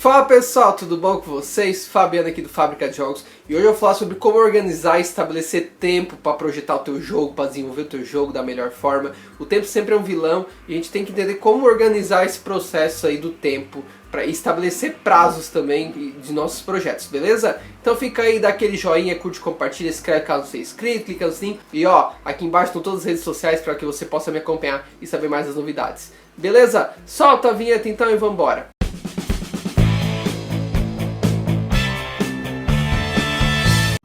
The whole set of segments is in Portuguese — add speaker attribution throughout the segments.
Speaker 1: Fala pessoal, tudo bom com vocês? Fabiano aqui do Fábrica de Jogos e hoje eu vou falar sobre como organizar e estabelecer tempo para projetar o teu jogo, para desenvolver o teu jogo da melhor forma. O tempo sempre é um vilão e a gente tem que entender como organizar esse processo aí do tempo para estabelecer prazos também de nossos projetos, beleza? Então fica aí, dá aquele joinha, curte, compartilha, inscreve caso não seja inscrito, clica no sininho e ó, aqui embaixo estão todas as redes sociais para que você possa me acompanhar e saber mais das novidades. Beleza? Solta a vinheta então e vambora!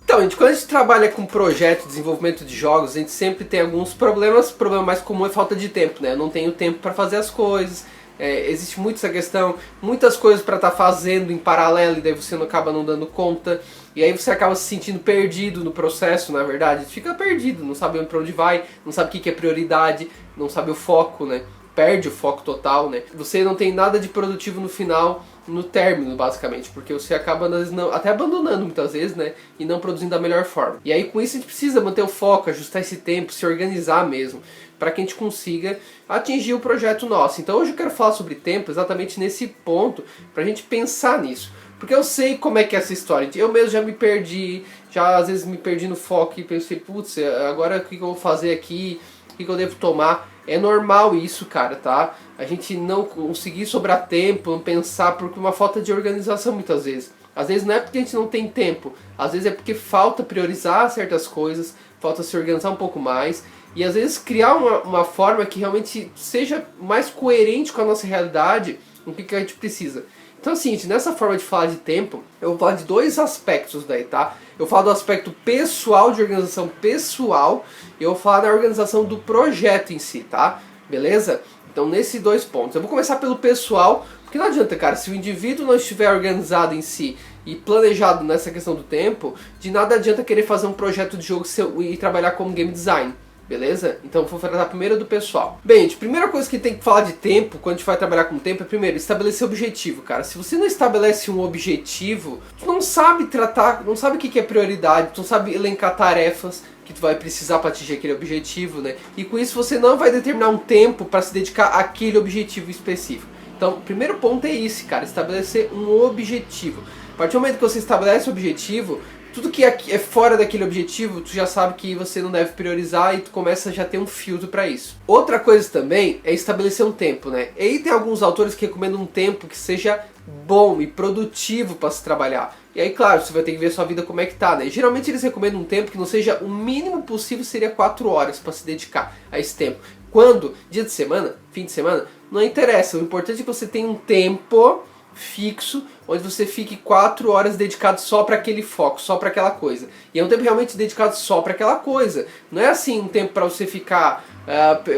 Speaker 1: Então, gente, quando a gente trabalha com projeto de desenvolvimento de jogos, a gente sempre tem alguns problemas. O problema mais comum é falta de tempo, né? Eu não tenho tempo para fazer as coisas, existe muito essa questão, muitas coisas para estar fazendo em paralelo e daí você não acaba não dando conta. E aí você acaba se sentindo perdido no processo, na verdade. Fica perdido, não sabe para onde vai, não sabe o que é prioridade, não sabe o foco, né? Perde o foco total, né? Você não tem nada de produtivo no final, no término, basicamente, porque você acaba até abandonando muitas vezes, né? E não produzindo da melhor forma. E aí com isso a gente precisa manter o foco, ajustar esse tempo, se organizar mesmo, para que a gente consiga atingir o projeto nosso. Então hoje eu quero falar sobre tempo exatamente nesse ponto, pra gente pensar nisso. Porque eu sei como é que é essa história. Eu mesmo já me perdi, já às vezes me perdi no foco e pensei, putz, agora o que eu vou fazer aqui? O que eu devo tomar? É normal isso, cara, tá? A gente não conseguir sobrar tempo, não pensar, porque uma falta de organização muitas vezes. Às vezes não é porque a gente não tem tempo, às vezes é porque falta priorizar certas coisas, falta se organizar um pouco mais, e às vezes criar uma forma que realmente seja mais coerente com a nossa realidade, o que a gente precisa. Então assim, gente, nessa forma de falar de tempo, eu vou falar de dois aspectos daí, tá? Eu falo do aspecto pessoal, de organização pessoal, e eu vou falar da organização do projeto em si, tá? Beleza? Então nesses dois pontos. Eu vou começar pelo pessoal, porque não adianta, cara, se o indivíduo não estiver organizado em si e planejado nessa questão do tempo, de nada adianta querer fazer um projeto de jogo e trabalhar como game design. Beleza? Então vou tratar primeiro do pessoal. Bem, gente, primeira coisa que tem que falar de tempo, quando a gente vai trabalhar com tempo, é primeiro estabelecer objetivo, cara. Se você não estabelece um objetivo, tu não sabe tratar, não sabe o que é prioridade, tu não sabe elencar tarefas que tu vai precisar para atingir aquele objetivo, né? E com isso você não vai determinar um tempo para se dedicar àquele objetivo específico. Então, o primeiro ponto é esse, cara, estabelecer um objetivo. A partir do momento que você estabelece o objetivo, tudo que é fora daquele objetivo, tu já sabe que você não deve priorizar e tu começa a já ter um filtro para isso. Outra coisa também é estabelecer um tempo, né? E aí tem alguns autores que recomendam um tempo que seja bom e produtivo para se trabalhar. E aí, claro, você vai ter que ver a sua vida como é que tá, né? Geralmente eles recomendam um tempo que não seja o mínimo possível, seria 4 horas para se dedicar a esse tempo. Quando? Dia de semana? Fim de semana? Não interessa, o importante é que você tenha um tempo fixo, onde você fique 4 horas dedicado só para aquele foco, só para aquela coisa. E é um tempo realmente dedicado só para aquela coisa. Não é assim um tempo para você ficar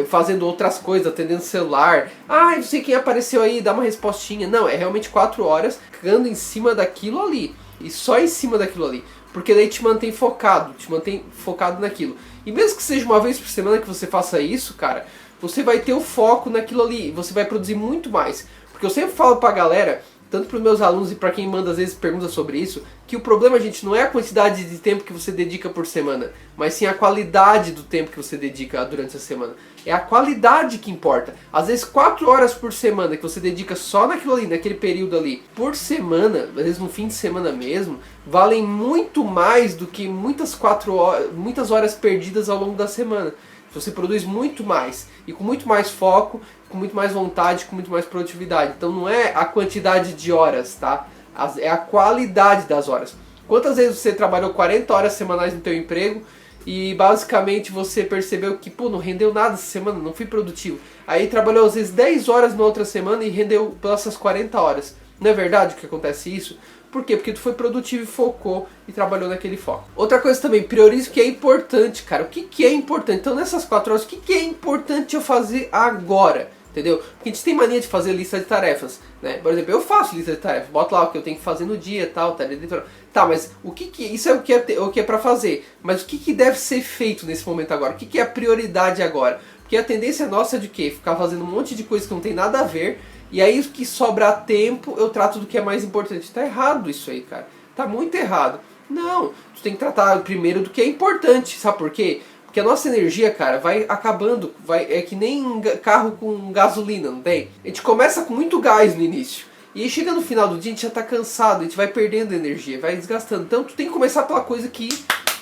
Speaker 1: fazendo outras coisas, atendendo o celular. Ah, não sei quem apareceu aí, dá uma respostinha. Não, é realmente 4 horas ficando em cima daquilo ali. E só em cima daquilo ali. Porque daí te mantém focado naquilo. E mesmo que seja uma vez por semana que você faça isso, cara, você vai ter o foco naquilo ali. Você vai produzir muito mais. Porque eu sempre falo pra galera, tanto para os meus alunos e para quem manda às vezes perguntas sobre isso, que o problema, gente, não é a quantidade de tempo que você dedica por semana, mas sim a qualidade do tempo que você dedica durante a semana. É a qualidade que importa. Às vezes 4 horas por semana que você dedica só naquilo ali, naquele período ali, por semana, às vezes no fim de semana mesmo, valem muito mais do que muitas horas perdidas ao longo da semana. Você produz muito mais, e com muito mais foco, com muito mais vontade, com muito mais produtividade. Então não é a quantidade de horas, tá? É a qualidade das horas. Quantas vezes você trabalhou 40 horas semanais no teu emprego e basicamente você percebeu que, pô, não rendeu nada essa semana, não fui produtivo. Aí trabalhou às vezes 10 horas na outra semana e rendeu pelas 40 horas. Não é verdade que acontece isso? Por quê? Porque tu foi produtivo e focou e trabalhou naquele foco. Outra coisa também, priorize o que é importante, cara. O que é importante? Então nessas 4 horas, o que é importante eu fazer agora? Entendeu? Porque a gente tem mania de fazer lista de tarefas, né? Por exemplo, eu faço lista de tarefas, boto lá o que eu tenho que fazer no dia, tal, tá, mas isso é o que é pra fazer. Mas o que deve ser feito nesse momento agora? O que é a prioridade agora? Porque a tendência nossa é de quê? Ficar fazendo um monte de coisa que não tem nada a ver. E aí o que sobrar tempo, eu trato do que é mais importante. Tá errado isso aí, cara. Tá muito errado. Não, tu tem que tratar primeiro do que é importante. Sabe por quê? Porque a nossa energia, cara, vai acabando. É que nem carro com gasolina, não tem? A gente começa com muito gás no início. E aí chega no final do dia, a gente já tá cansado, a gente vai perdendo energia, vai desgastando. Então tu tem que começar pela coisa que,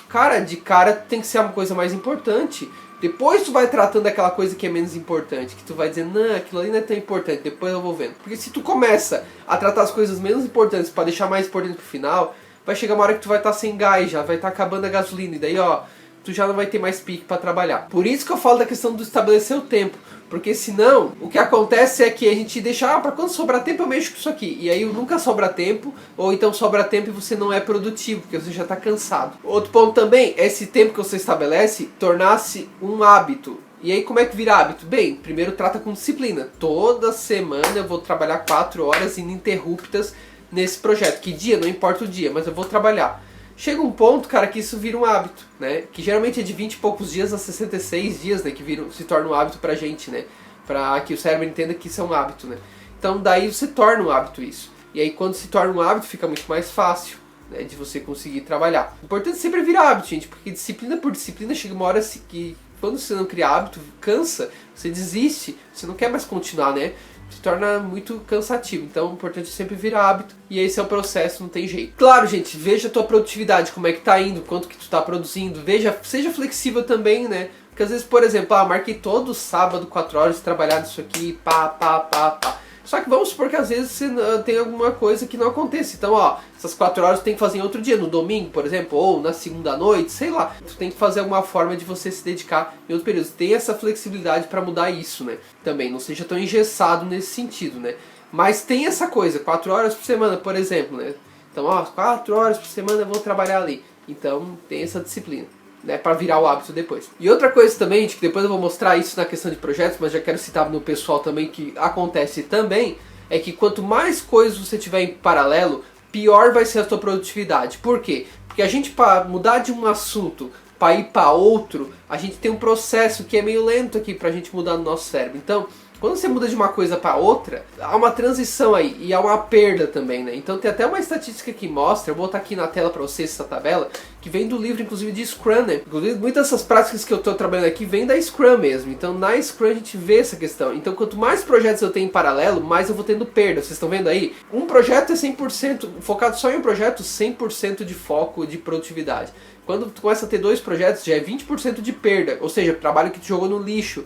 Speaker 1: cara, de cara tem que ser uma coisa mais importante. Depois tu vai tratando aquela coisa que é menos importante, que tu vai dizendo, não, aquilo ali não é tão importante, depois eu vou vendo. Porque se tu começa a tratar as coisas menos importantes para deixar mais importante pro final, vai chegar uma hora que tu vai estar sem gás já, vai estar acabando a gasolina, e daí ó, tu já não vai ter mais pique para trabalhar. Por isso que eu falo da questão do estabelecer o tempo. Porque senão, o que acontece é que a gente deixa, para quando sobrar tempo eu mexo com isso aqui. E aí nunca sobra tempo, ou então sobra tempo e você não é produtivo, porque você já está cansado. Outro ponto também é esse tempo que você estabelece tornar-se um hábito. E aí como é que vira hábito? Bem, primeiro trata com disciplina. Toda semana eu vou trabalhar 4 horas ininterruptas nesse projeto. Que dia? Não importa o dia, mas eu vou trabalhar. Chega um ponto, cara, que isso vira um hábito, né? Que geralmente é de 20 e poucos dias a 66 dias, né? Que se torna um hábito pra gente, né? Pra que o cérebro entenda que isso é um hábito, né? Então daí você torna um hábito isso. E aí quando se torna um hábito fica muito mais fácil, né? De você conseguir trabalhar. O importante é sempre virar hábito, gente. Porque disciplina por disciplina chega uma hora que quando você não cria hábito, cansa, você desiste, você não quer mais continuar, né? Se torna muito cansativo. Então o importante é sempre virar hábito. E esse é o processo, não tem jeito. Claro, gente, veja a tua produtividade, como é que tá indo, quanto que tu tá produzindo. Veja, seja flexível também, né? Porque às vezes, por exemplo, marquei todo sábado 4 horas de trabalhar nisso aqui, pá. Só que vamos supor que às vezes você tem alguma coisa que não aconteça. Então, ó, essas 4 horas tu tem que fazer em outro dia, no domingo, por exemplo, ou na segunda noite, sei lá. Tu tem que fazer alguma forma de você se dedicar em outro período. Tem essa flexibilidade para mudar isso, né? Também, não seja tão engessado nesse sentido, né? Mas tem essa coisa, 4 horas por semana, por exemplo, né? Então, ó, 4 horas por semana eu vou trabalhar ali. Então, tem essa disciplina, né, para virar o hábito depois. E outra coisa também, de que depois eu vou mostrar isso na questão de projetos, mas já quero citar no pessoal também que acontece também, é que quanto mais coisas você tiver em paralelo, pior vai ser a sua produtividade. Por quê? Porque a gente, para mudar de um assunto para ir para outro, a gente tem um processo que é meio lento aqui pra gente mudar no nosso cérebro. Então, quando você muda de uma coisa para outra, há uma transição aí e há uma perda também, né? Então tem até uma estatística que mostra, eu vou botar aqui na tela para vocês essa tabela, que vem do livro inclusive de Scrum, né? Inclusive muitas dessas práticas que eu estou trabalhando aqui vêm da Scrum mesmo. Então na Scrum a gente vê essa questão. Então quanto mais projetos eu tenho em paralelo, mais eu vou tendo perda. Vocês estão vendo aí? Um projeto é 100%, focado só em um projeto, 100% de foco de produtividade. Quando tu começa a ter 2 projetos, já é 20% de perda, ou seja, trabalho que tu jogou no lixo.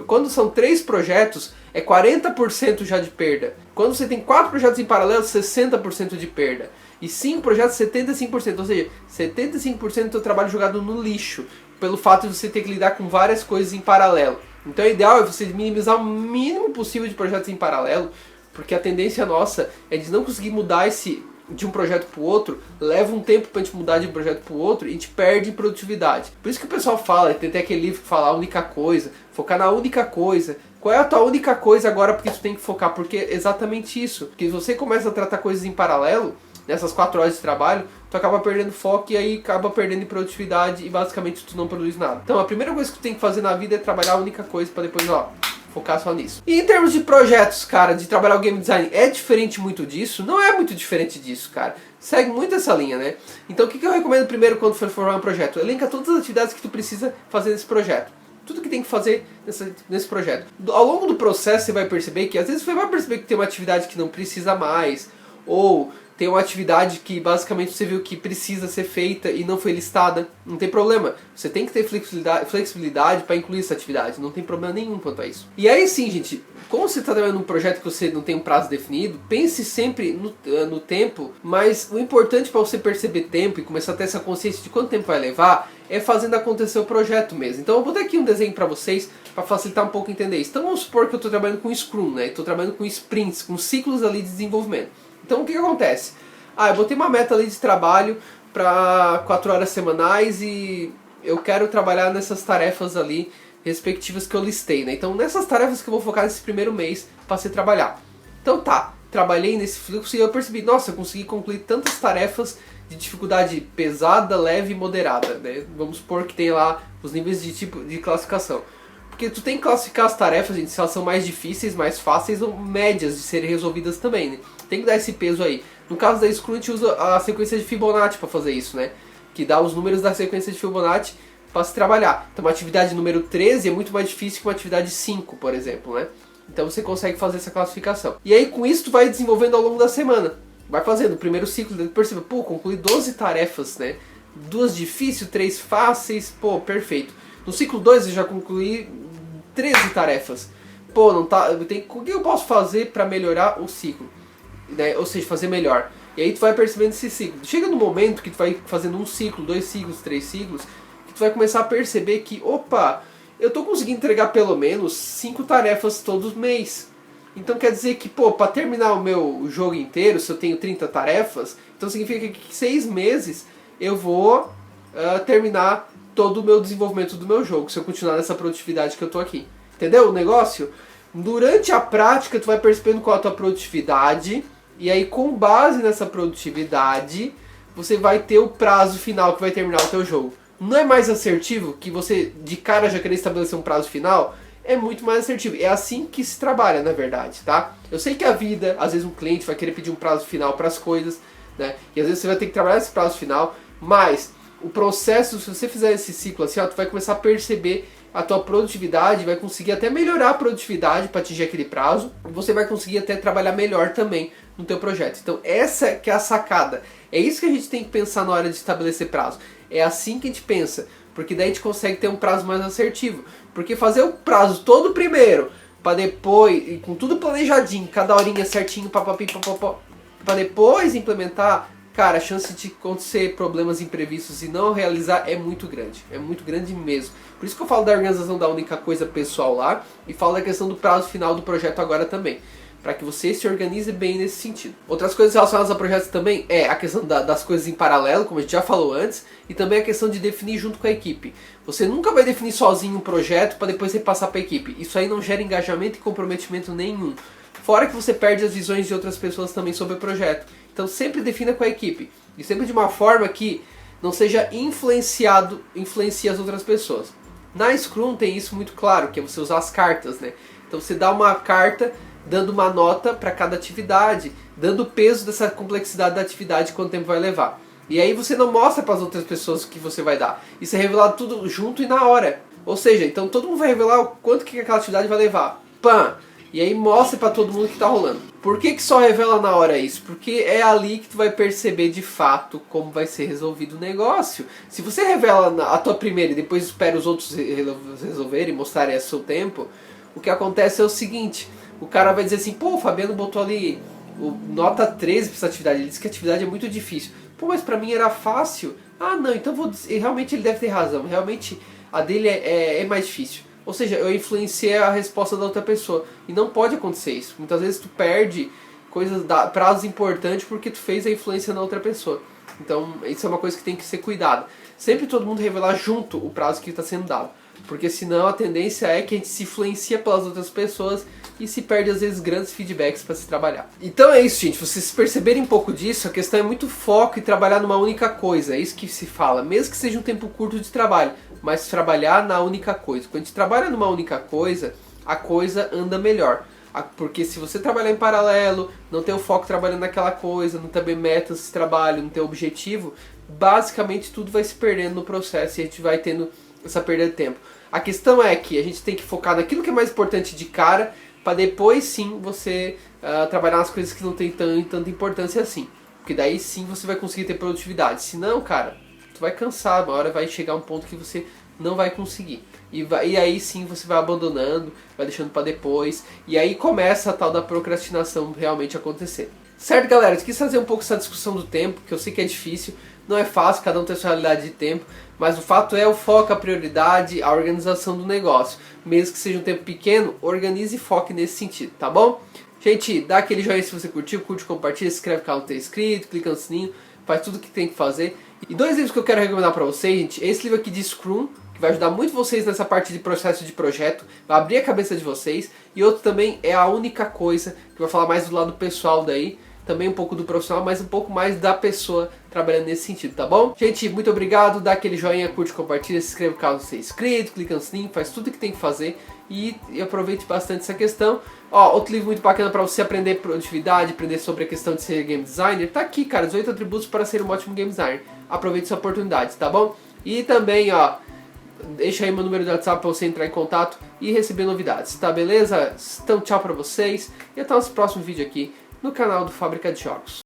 Speaker 1: Quando são 3 projetos, é 40% já de perda. Quando você tem 4 projetos em paralelo, 60% de perda. E 5 projetos, 75%, ou seja, 75% do teu trabalho jogado no lixo, pelo fato de você ter que lidar com várias coisas em paralelo. Então o ideal é você minimizar o mínimo possível de projetos em paralelo, porque a tendência nossa é de não conseguir mudar de um projeto para o outro, leva um tempo para a gente mudar de um projeto para o outro e a gente perde produtividade. Por isso que o pessoal fala, tem até aquele livro que fala a única coisa, focar na única coisa. Qual é a tua única coisa agora porque tu tem que focar? Porque é exatamente isso. Porque se você começa a tratar coisas em paralelo, nessas 4 horas de trabalho, tu acaba perdendo foco e aí acaba perdendo em produtividade e basicamente tu não produz nada. Então a primeira coisa que tu tem que fazer na vida é trabalhar a única coisa para depois, ó, focar só nisso. E em termos de projetos, cara, de trabalhar o game design, é diferente muito disso? Não é muito diferente disso, cara. Segue muito essa linha, né? Então o que eu recomendo primeiro quando for formar um projeto? Elenca todas as atividades que tu precisa fazer nesse projeto. Tudo que tem que fazer nesse projeto. Ao longo do processo você vai perceber que às vezes você vai perceber que tem uma atividade que não precisa mais, ou tem uma atividade que basicamente você viu que precisa ser feita e não foi listada. Não tem problema. Você tem que ter flexibilidade para incluir essa atividade. Não tem problema nenhum quanto a isso. E aí sim, gente, como você está trabalhando num projeto que você não tem um prazo definido, pense sempre no tempo, mas o importante para você perceber tempo e começar a ter essa consciência de quanto tempo vai levar é fazendo acontecer o projeto mesmo. Então eu vou botar aqui um desenho para vocês para facilitar um pouco entender isso. Então vamos supor que eu estou trabalhando com Scrum, né? Estou trabalhando com sprints, com ciclos ali de desenvolvimento. Então o que acontece? Eu botei uma meta ali de trabalho para 4 horas semanais e eu quero trabalhar nessas tarefas ali respectivas que eu listei, né? Então nessas tarefas que eu vou focar nesse primeiro mês para você trabalhar. Então tá, trabalhei nesse fluxo e eu percebi, nossa, eu consegui concluir tantas tarefas de dificuldade pesada, leve e moderada, né? Vamos supor que tem lá os níveis de tipo de classificação. Porque tu tem que classificar as tarefas, gente, se elas são mais difíceis, mais fáceis ou médias de serem resolvidas também, né? Tem que dar esse peso aí. No caso da Scrum, a gente usa a sequência de Fibonacci para fazer isso, né? Que dá os números da sequência de Fibonacci para se trabalhar. Então uma atividade número 13 é muito mais difícil que uma atividade 5, por exemplo, né? Então você consegue fazer essa classificação. E aí com isso tu vai desenvolvendo ao longo da semana. Vai fazendo o primeiro ciclo, percebe, pô, concluí 12 tarefas, né? 2 difíceis, 3 fáceis, pô, perfeito. No ciclo 2 eu já concluí 13 tarefas. Pô, não tá, o que eu posso fazer para melhorar o ciclo? Né? Ou seja, fazer melhor. E aí tu vai percebendo esse ciclo. Chega no momento que tu vai fazendo um ciclo, 2 ciclos, 3 ciclos, que tu vai começar a perceber que, opa, eu tô conseguindo entregar pelo menos 5 tarefas todo mês. Então quer dizer que, pô, para terminar o meu jogo inteiro, se eu tenho 30 tarefas, então significa que 6 meses eu vou terminar todo o meu desenvolvimento do meu jogo, se eu continuar nessa produtividade que eu tô aqui. Entendeu o negócio? Durante a prática tu vai percebendo qual é a tua produtividade, e aí com base nessa produtividade você vai ter o prazo final que vai terminar o teu jogo. Não é mais assertivo que você de cara já querer estabelecer um prazo final? É muito mais assertivo. É assim que se trabalha, na verdade, tá? Eu sei que a vida, às vezes um cliente vai querer pedir um prazo final para as coisas, né? E às vezes você vai ter que trabalhar esse prazo final, mas o processo, se você fizer esse ciclo assim, ó, tu vai começar a perceber a tua produtividade, vai conseguir até melhorar a produtividade para atingir aquele prazo, e você vai conseguir até trabalhar melhor também no teu projeto. Então essa que é a sacada. É isso que a gente tem que pensar na hora de estabelecer prazo. É assim que a gente pensa, porque daí a gente consegue ter um prazo mais assertivo. Porque fazer o prazo todo primeiro, para depois, com tudo planejadinho, cada horinha certinho, para depois implementar, cara, a chance de acontecer problemas imprevistos e não realizar é muito grande mesmo. Por isso que eu falo da organização da única coisa pessoal lá, e falo da questão do prazo final do projeto agora também, para que você se organize bem nesse sentido. Outras coisas relacionadas a projetos também é a questão das coisas em paralelo, como a gente já falou antes, e também a questão de definir junto com a equipe. Você nunca vai definir sozinho um projeto para depois você passar para a equipe. Isso aí não gera engajamento e comprometimento nenhum. Fora que você perde as visões de outras pessoas também sobre o projeto. Então sempre defina com a equipe. E sempre de uma forma que não seja influencia as outras pessoas. Na Scrum tem isso muito claro, que é você usar as cartas, né? Então você dá uma carta dando uma nota para cada atividade, dando o peso dessa complexidade da atividade, quanto tempo vai levar. E aí você não mostra para as outras pessoas o que você vai dar. Isso é revelado tudo junto e na hora. Ou seja, então todo mundo vai revelar o quanto que aquela atividade vai levar. Pã! E aí mostra para todo mundo que está rolando. Por que só revela na hora isso? Porque é ali que tu vai perceber de fato como vai ser resolvido o negócio. Se você revela a tua primeira e depois espera os outros resolverem, mostrarem a seu tempo, o que acontece é o seguinte: o cara vai dizer assim, pô, o Fabiano botou ali nota 13 para essa atividade, ele disse que a atividade é muito difícil. Pô, mas para mim era fácil. Ah, não, então vou dizer, realmente ele deve ter razão, realmente a dele é mais difícil. Ou seja, eu influenciei a resposta da outra pessoa. E não pode acontecer isso. Muitas vezes tu perde prazos importantes porque tu fez a influência na outra pessoa. Então isso é uma coisa que tem que ser cuidado. Sempre todo mundo revelar junto o prazo que está sendo dado. Porque senão a tendência é que a gente se influencia pelas outras pessoas e se perde às vezes grandes feedbacks para se trabalhar. Então é isso, gente. Vocês perceberem um pouco disso, a questão é muito foco e trabalhar numa única coisa. É isso que se fala. Mesmo que seja um tempo curto de trabalho, mas trabalhar na única coisa. Quando a gente trabalha numa única coisa, a coisa anda melhor. Porque se você trabalhar em paralelo, não ter o foco trabalhando naquela coisa, não ter metas de trabalho, não ter objetivo, basicamente tudo vai se perdendo no processo e a gente vai tendo essa perda de tempo. A questão é que a gente tem que focar naquilo que é mais importante de cara, para depois sim você trabalhar nas coisas que não tem tanta importância assim. Porque daí sim você vai conseguir ter produtividade. Se não, cara, tu vai cansar, uma hora vai chegar um ponto que você não vai conseguir. E aí sim você vai abandonando, vai deixando para depois, e aí começa a tal da procrastinação realmente acontecer. Certo, galera? Eu quis fazer um pouco essa discussão do tempo, que eu sei que é difícil, não é fácil, cada um tem a sua realidade de tempo, mas o fato é o foco, a prioridade, a organização do negócio. Mesmo que seja um tempo pequeno, organize e foque nesse sentido, tá bom? Gente, dá aquele joinha se você curtiu, curte, compartilha, se inscreve no canal, não tem inscrito, clica no sininho, faz tudo o que tem que fazer. E 2 livros que eu quero recomendar pra vocês, gente, esse livro aqui de Scrum, que vai ajudar muito vocês nessa parte de processo de projeto, vai abrir a cabeça de vocês, e outro também é A Única Coisa, que vai falar mais do lado pessoal daí, também um pouco do profissional, mas um pouco mais da pessoa trabalhando nesse sentido, tá bom? Gente, muito obrigado, dá aquele joinha, curte, compartilha, se inscreve no canal se você é inscrito, clica no sininho, faz tudo o que tem que fazer e aproveite bastante essa questão. Ó, outro livro muito bacana para você aprender produtividade, aprender sobre a questão de ser game designer, tá aqui, cara, 18 atributos para ser um ótimo game designer. Aproveite essa oportunidade, tá bom? E também, ó, deixa aí meu número de WhatsApp para você entrar em contato e receber novidades, tá beleza? Então tchau pra vocês e até o nosso próximo vídeo aqui no canal do Fábrica de Jogos.